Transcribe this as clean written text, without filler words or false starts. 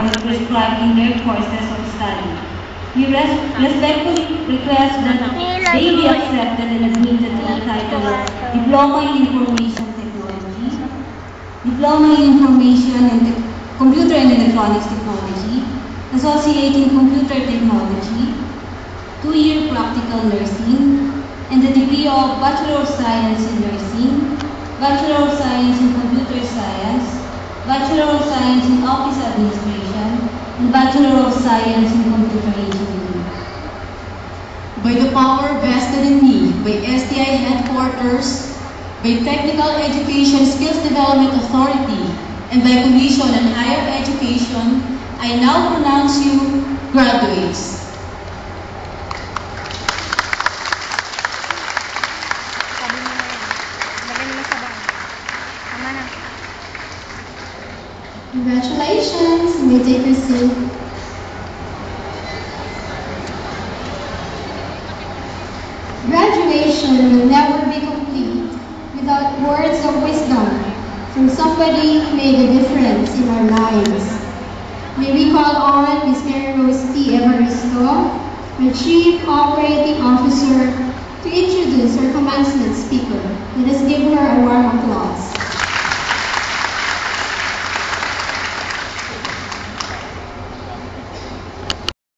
course prescribed in their courses of study. We respectfully request that they be accepted and admitted to the title of Diploma in Information Technology, Diploma in Information and Computer and Electronics Technology, Associate in Computer Technology, 2-year Practical Nursing, and the degree of Bachelor of Science in Nursing, Bachelor of Science in Computer Science, Bachelor of Science in Office Administration, and Bachelor of Science in Computer Engineering. By the power vested in me by STI Headquarters, by Technical Education Skills Development Authority, and by Commission on Higher Education, I now pronounce you graduates. Congratulations, you may take your seat. Graduation will never be complete without words of wisdom from somebody who made a difference in our lives. May we call on Ms. Mary Rose T. Evaristo, the Chief Operating Officer, to introduce our commencement speaker. Let us give her a warm applause.